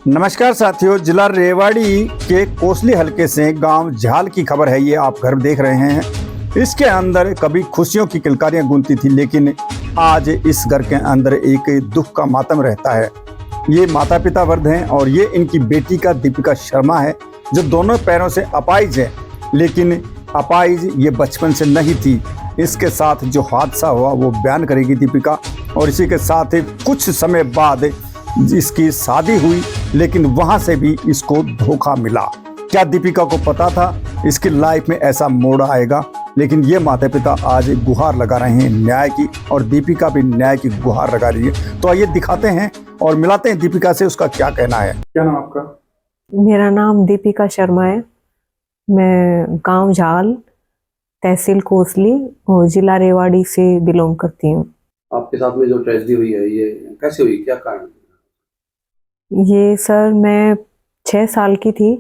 नमस्कार साथियों, जिला रेवाड़ी के कोसली हलके से गांव झाल की खबर है। ये आप घर देख रहे हैं। इसके अंदर कभी खुशियों की किलकारियां गूंजती थी, लेकिन आज इस घर के अंदर एक दुख का मातम रहता है। ये माता पिता वृद्ध हैं और ये इनकी बेटी का दीपिका शर्मा है, जो दोनों पैरों से अपाहिज है। लेकिन अपाहिज ये बचपन से नहीं थी। इसके साथ जो हादसा हुआ वो बयान करेगी दीपिका। और इसी के साथ ही कुछ समय बाद इसकी शादी हुई, लेकिन वहां से भी इसको धोखा मिला। क्या दीपिका को पता था इसकी लाइफ में ऐसा मोड़ आएगा? लेकिन ये माता पिता आज गुहार लगा रहे हैं न्याय की, और दीपिका भी न्याय की गुहार लगा रही है। तो आइए दिखाते हैं और मिलाते हैं दीपिका से, उसका क्या कहना है। क्या नाम आपका? मेरा नाम दीपिका शर्मा है। मैं गांव झाल, तहसील कोसली और जिला रेवाड़ी से बिलोंग करती हूँ। आपके साथ में जो ट्रेजेडी हुई है ये कैसे हुई, क्या कारण? ये सर, मैं 6 साल की थी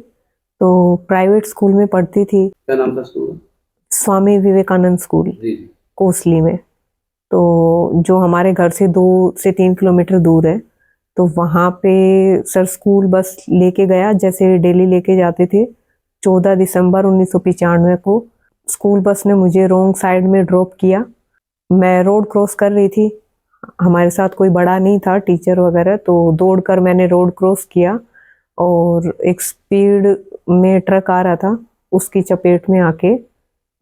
तो प्राइवेट स्कूल में पढ़ती थी। क्या नाम था स्कूल? स्वामी विवेकानंद स्कूल जी। कोसली में। तो जो हमारे घर से 2 से 3 किलोमीटर दूर है, तो वहाँ पे सर स्कूल बस लेके गया, जैसे डेली लेके जाते थे। 14 दिसंबर 1995 को स्कूल बस ने मुझे रोंग साइड में ड्रॉप किया। मैं रोड क्रॉस कर रही थी, हमारे साथ कोई बड़ा नहीं था, टीचर वगैरह, तो दौड़कर मैंने रोड क्रॉस किया और एक स्पीड में ट्रक आ रहा था, उसकी चपेट में आके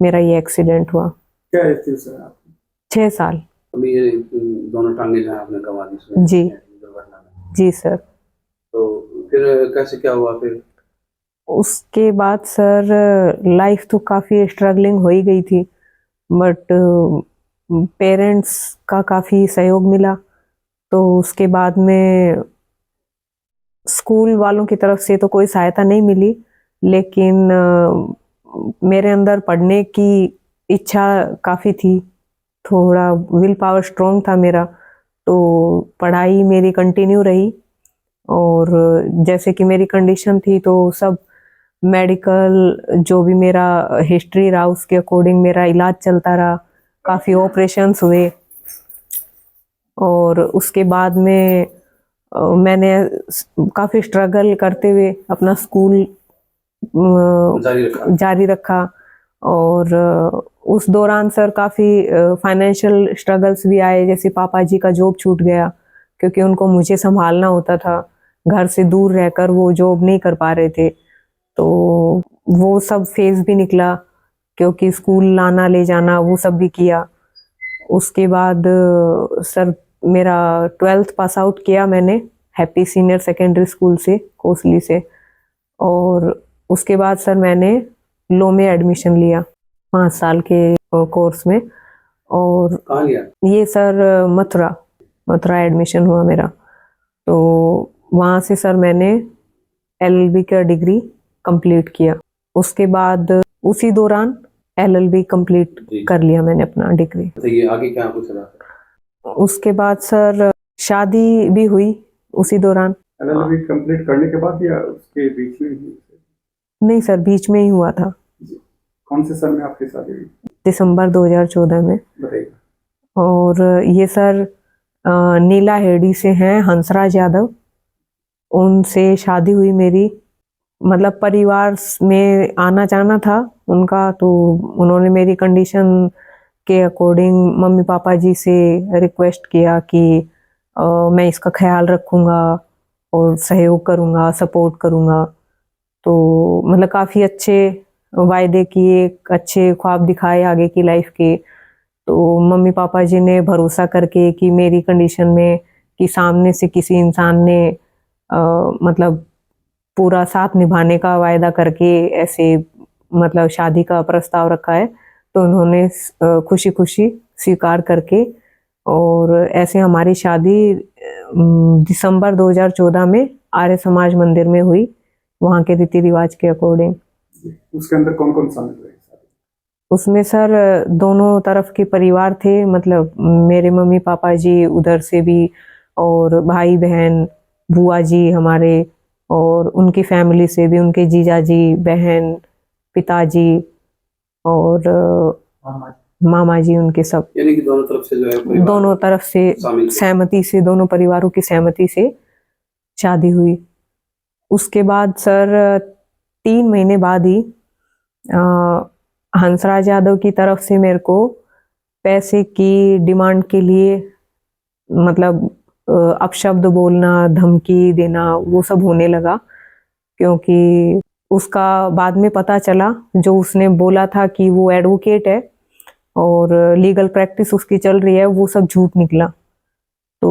मेरा ये एक्सीडेंट हुआ। क्या एज थी सर आपकी? 6 साल। अभी ये दोनों टांगे जो है आपने गंवा दी इसमें जी। दुर्घटना में। जी सर। तो फिर कैसे क्या हुआ फिर? उसके बाद सर लाइफ तो काफ़ी स्ट्रगलिंग हो ही गई थी, बट पेरेंट्स का काफ़ी सहयोग मिला। तो उसके बाद में स्कूल वालों की तरफ से तो कोई सहायता नहीं मिली, लेकिन मेरे अंदर पढ़ने की इच्छा काफ़ी थी, थोड़ा विल पावर स्ट्रॉन्ग था मेरा, तो पढ़ाई मेरी कंटिन्यू रही। और जैसे कि मेरी कंडीशन थी तो सब मेडिकल जो भी मेरा हिस्ट्री रहा उसके अकॉर्डिंग मेरा इलाज चलता रहा, काफ़ी ऑपरेशंस हुए। और उसके बाद में मैंने काफ़ी स्ट्रगल करते हुए अपना स्कूल जारी रखा। और उस दौरान सर काफ़ी फाइनेंशियल स्ट्रगल्स भी आए, जैसे पापा जी का जॉब छूट गया क्योंकि उनको मुझे संभालना होता था। घर से दूर रहकर वो जॉब नहीं कर पा रहे थे, तो वो सब फेज़ भी निकला, क्योंकि स्कूल लाना ले जाना वो सब भी किया। उसके बाद सर मेरा 12th पास आउट किया मैंने हैप्पी सीनियर सेकेंडरी स्कूल से, कोसली से। और उसके बाद सर मैंने लॉ में एडमिशन लिया 5 साल के कोर्स में। और कहाँ लिया? ये सर मथुरा एडमिशन हुआ मेरा। तो वहाँ से सर मैंने LLB का डिग्री कंप्लीट किया। उसके बाद उसी दौरान LLB कंप्लीट कर लिया मैंने अपना डिग्री। तो ये आगे क्या कुछ चला? उसके बाद सर शादी भी हुई उसी दौरान। LLB कंप्लीट करने के बाद या उसके बीच में ही? नहीं सर, बीच में ही हुआ था। कौन से साल में आपकी शादी हुई? दिसंबर 2014 में। बताइए। और ये सर नीला हेड़ी से हैं, हंसराज यादव, उनसे शादी हुई मेरी। मतलब परिवार में आना जाना था उनका, तो उन्होंने मेरी कंडीशन के अकॉर्डिंग मम्मी पापा जी से रिक्वेस्ट किया कि मैं इसका ख्याल रखूँगा और सहयोग करूँगा, सपोर्ट करूँगा। तो मतलब काफ़ी अच्छे वायदे किए, अच्छे ख्वाब दिखाए आगे की लाइफ के। तो मम्मी पापा जी ने भरोसा करके कि मेरी कंडीशन में कि सामने से किसी इंसान ने मतलब पूरा साथ निभाने का वायदा करके ऐसे मतलब शादी का प्रस्ताव रखा है, तो उन्होंने खुशी खुशी स्वीकार करके और ऐसे हमारी शादी दिसंबर 2014 में आर्य समाज मंदिर में हुई, वहाँ के रीति रिवाज के अकॉर्डिंग। उसके अंदर कौन कौन शामिल हुए? उसमें सर दोनों तरफ के परिवार थे, मतलब मेरे मम्मी पापा जी उधर से भी, और भाई बहन, बुआ जी हमारे, और उनकी फैमिली से भी, उनके जीजा जी, बहन, पिताजी और मामा जी, उनके सब। यानी कि दोनों तरफ से जो है दोनों तरफ से सहमति से, दोनों परिवारों की सहमति से शादी हुई। उसके बाद सर 3 महीने बाद ही हंसराज यादव की तरफ से मेरे को पैसे की डिमांड के लिए मतलब अपशब्द बोलना, धमकी देना, वो सब होने लगा। क्योंकि उसका बाद में पता चला, जो उसने बोला था कि वो एडवोकेट है और लीगल प्रैक्टिस उसकी चल रही है, वो सब झूठ निकला। तो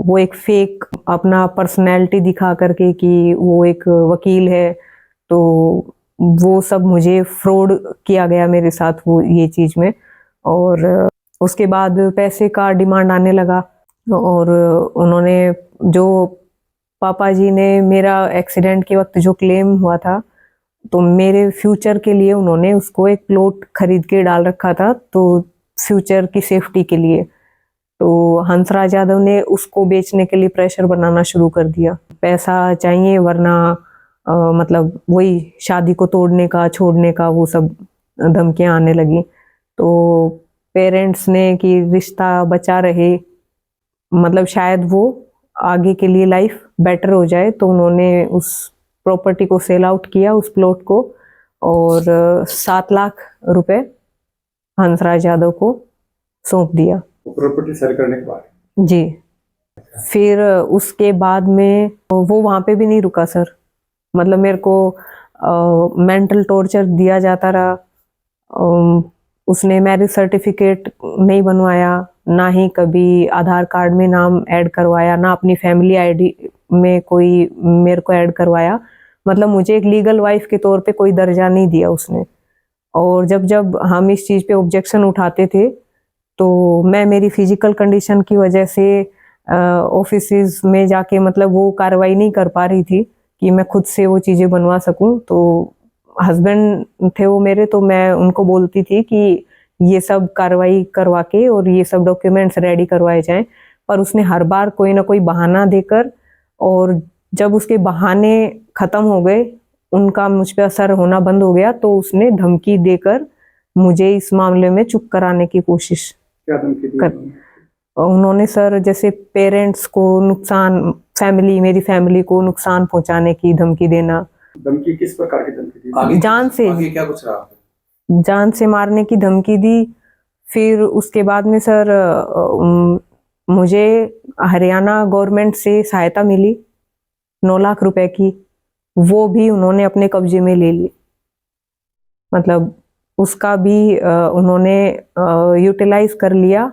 वो एक फेक अपना पर्सनैलिटी दिखा करके कि वो एक वकील है, तो वो सब मुझे फ्रॉड किया गया मेरे साथ वो ये चीज़ में। और उसके बाद पैसे का डिमांड आने लगा और उन्होंने जो पापा जी ने मेरा एक्सीडेंट के वक्त जो क्लेम हुआ था, तो मेरे फ्यूचर के लिए उन्होंने उसको एक प्लॉट खरीद के डाल रखा था, तो फ्यूचर की सेफ्टी के लिए। तो हंसराज यादव ने उसको बेचने के लिए प्रेशर बनाना शुरू कर दिया, पैसा चाहिए वरना मतलब वही शादी को तोड़ने का, छोड़ने का, वो सब धमकियां आने लगी। तो पेरेंट्स ने कि रिश्ता बचा रहे, मतलब शायद वो आगे के लिए लाइफ बेटर हो जाए, तो उन्होंने उस प्रॉपर्टी को सेल आउट किया, उस प्लॉट को, और 7 लाख रुपए हंसराज यादव को सौंप दिया। प्रॉपर्टी सेल करने के बाद जी। फिर उसके बाद में वो वहाँ पे भी नहीं रुका सर, मतलब मेरे को मेंटल टॉर्चर दिया जाता रहा। उसने मैरिज सर्टिफिकेट नहीं बनवाया, ना ही कभी आधार कार्ड में नाम ऐड करवाया, ना अपनी फैमिली आईडी में कोई मेरे को ऐड करवाया। मतलब मुझे एक लीगल वाइफ के तौर पे कोई दर्जा नहीं दिया उसने। और जब जब हम इस चीज़ पे ऑब्जेक्शन उठाते थे, तो मैं मेरी फिजिकल कंडीशन की वजह से ऑफिसेज में जाके मतलब वो कार्रवाई नहीं कर पा रही थी कि मैं खुद से वो चीज़ें बनवा सकूं। तो हस्बैंड थे वो मेरे, तो मैं उनको बोलती थी कि ये सब कार्रवाई करवा के और ये सब डॉक्यूमेंट्स रेडी करवाए जाएं, पर उसने हर बार कोई ना कोई बहाना देकर, और जब उसके बहाने ख़त्म हो गए, उनका मुझ पे असर होना बंद हो गया, तो उसने धमकी देकर मुझे इस मामले में चुप कराने की कोशिश क्या धमकी दी कर उन्होंने सर, जैसे पेरेंट्स को नुकसान, मेरी फैमिली को नुकसान पहुंचाने की धमकी देना। धमकी किस प्रकार की धमकी दी? आगे जान से आगे क्या कुछ रहा? जान से मारने की धमकी दी। फिर उसके बाद में सर मुझे हरियाणा गवर्नमेंट से सहायता मिली 9 लाख रुपए की, वो भी उन्होंने अपने कब्जे में ले ली। मतलब उसका भी उन्होंने यूटिलाइज कर लिया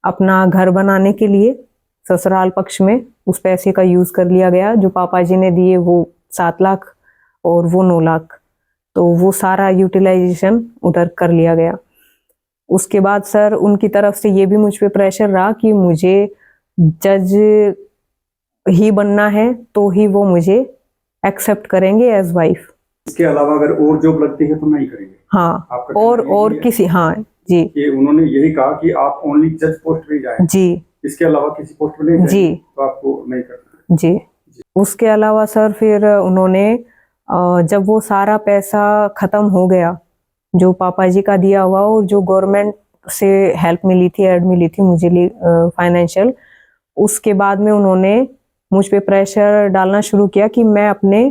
अपना घर बनाने के लिए। ससुराल पक्ष में उस पैसे का यूज कर लिया गया, जो पापा जी ने दिए वो 7 लाख और वो 9 लाख, तो वो सारा यूटिलाइजेशन उधर कर लिया गया। उसके बाद सर उनकी तरफ से ये भी मुझ पे प्रेशर रहा कि मुझे जज ही बनना है, तो ही वो मुझे एक्सेप्ट करेंगे एज वाइफ। इसके अलावा अगर और जॉब लगती है तो नहीं करेंगे? हाँ, आपका और कहना यही है किसी, हाँ जी कि उन्होंने यही कहा कि आप ओनली जज पोस्ट पे जाएं, जी इसके अलावा किसी पोस्ट पे नहीं जी जाएंगे, तो आपको नहीं करना। जी। उसके अलावा सर फिर उन्होंने जब वो सारा पैसा खत्म हो गया, जो पापा जी का दिया हुआ और जो गवर्नमेंट से हेल्प मिली थी, एड मिली थी मुझे फाइनेंशियल, उसके बाद में उन्होंने मुझ पे प्रेशर डालना शुरू किया कि मैं अपने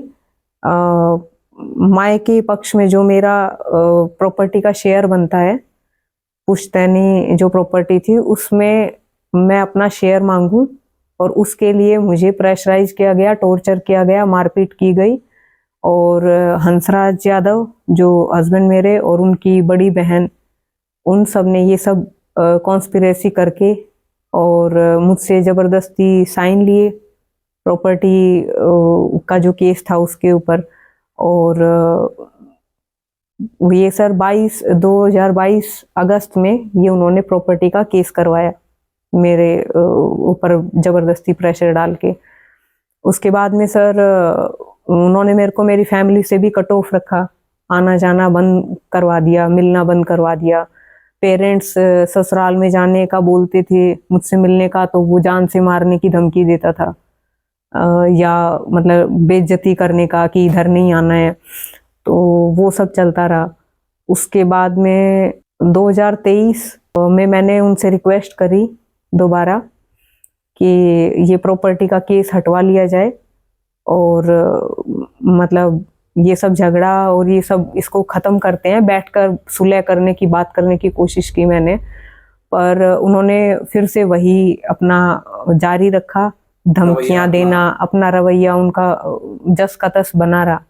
मायके पक्ष में जो मेरा प्रॉपर्टी का शेयर बनता है, पुश्तैनी जो प्रॉपर्टी थी, उसमें मैं अपना शेयर मांगूं, और उसके लिए मुझे प्रेशराइज किया गया, टॉर्चर किया गया, मारपीट की गई। और हंसराज यादव जो हस्बैंड मेरे और उनकी बड़ी बहन, उन सब ने ये सब कॉन्स्पिरेसी करके और मुझसे ज़बरदस्ती साइन लिए प्रॉपर्टी का जो केस था उसके ऊपर। और ये सर 2022 अगस्त में ये उन्होंने प्रॉपर्टी का केस करवाया मेरे ऊपर ज़बरदस्ती प्रेशर डाल के। उसके बाद में सर उन्होंने मेरे को मेरी फैमिली से भी कट ऑफ रखा, आना जाना बंद करवा दिया, मिलना बंद करवा दिया। पेरेंट्स ससुराल में जाने का बोलते थे मुझसे मिलने का, तो वो जान से मारने की धमकी देता था, या मतलब बेइज्जती करने का कि इधर नहीं आना है, तो वो सब चलता रहा। उसके बाद में 2023 में मैंने उनसे रिक्वेस्ट करी दोबारा कि ये प्रॉपर्टी का केस हटवा लिया जाए, और मतलब ये सब झगड़ा और ये सब इसको ख़त्म करते हैं, बैठकर सुलह करने की बात करने की कोशिश की मैंने, पर उन्होंने फिर से वही अपना जारी रखा, धमकियां देना, अपना रवैया उनका जस का तस बना रहा।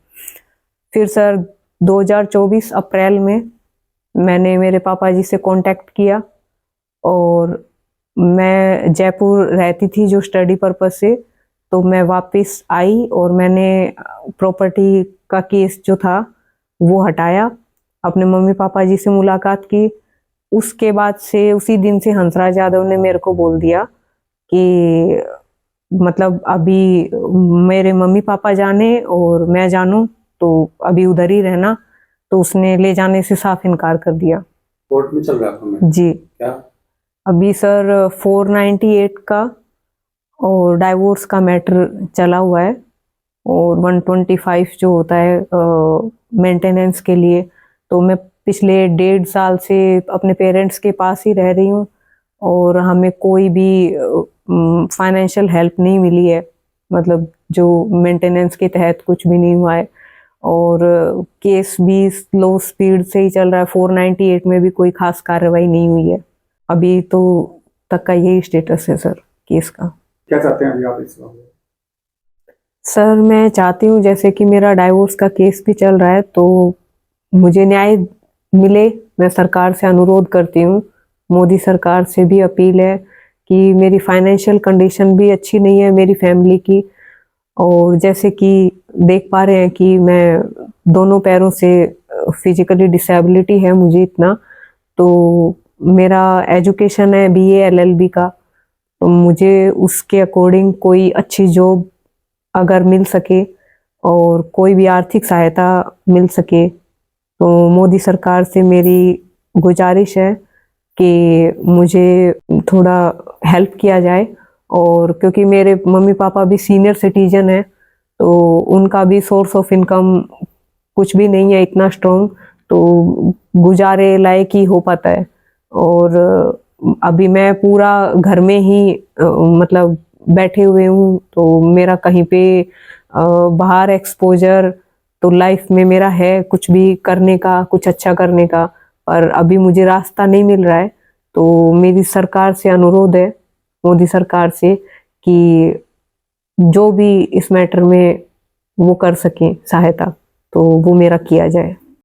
फिर सर 2024 अप्रैल में मैंने मेरे पापा जी से कांटेक्ट किया और मैं जयपुर रहती थी जो स्टडी पर्पस से, तो मैं वापस आई और मैंने प्रॉपर्टी का केस जो था वो हटाया, अपने मम्मी पापा जी से मुलाकात की। उसके बाद से उसी दिन से हंसराज यादव ने मेरे को बोल दिया कि मतलब अभी मेरे मम्मी पापा जाने और मैं जानूं तो अभी उधर ही रहना, तो उसने ले जाने से साफ इनकार कर दिया। कोर्ट में चल रहा था जी क्या? अभी सर 498 का और डाइवोर्स का मैटर चला हुआ है और 125 जो होता है मेंटेनेंस के लिए। तो मैं पिछले 1.5 साल से अपने पेरेंट्स के पास ही रह रही हूँ और हमें कोई भी फाइनेंशियल हेल्प नहीं मिली है, मतलब जो मेंटेनेंस के तहत कुछ भी नहीं हुआ है और केस भी स्लो स्पीड से ही चल रहा है। 498 में भी कोई खास कार्रवाई नहीं हुई है अभी तो तक का, यही स्टेटस है सर केस का। क्या चाहते हैं अभी आप इस बारे में? सर मैं चाहती हूँ जैसे कि मेरा डाइवोर्स का केस भी चल रहा है तो मुझे न्याय मिले। मैं सरकार से अनुरोध करती हूँ, मोदी सरकार से भी अपील है कि मेरी फाइनेंशियल कंडीशन भी अच्छी नहीं है मेरी फैमिली की, और जैसे कि देख पा रहे हैं कि मैं दोनों पैरों से फिजिकली डिसेबिलिटी है मुझे इतना, तो मेरा एजुकेशन है BA LLB का, तो मुझे उसके अकॉर्डिंग कोई अच्छी जॉब अगर मिल सके और कोई भी आर्थिक सहायता मिल सके तो मोदी सरकार से मेरी गुजारिश है कि मुझे थोड़ा हेल्प किया जाए। और क्योंकि मेरे मम्मी पापा भी सीनियर सिटीजन है तो उनका भी सोर्स ऑफ इनकम कुछ भी नहीं है इतना स्ट्रॉन्ग, तो गुजारे लायक ही हो पाता है। और अभी मैं पूरा घर में ही मतलब बैठे हुए हूँ, तो मेरा कहीं पे बाहर एक्सपोजर तो लाइफ में मेरा है कुछ भी करने का, कुछ अच्छा करने का, पर अभी मुझे रास्ता नहीं मिल रहा है। तो मेरी सरकार से अनुरोध है, मोदी सरकार से, कि जो भी इस मैटर में वो कर सके सहायता तो वो मेरा किया जाए।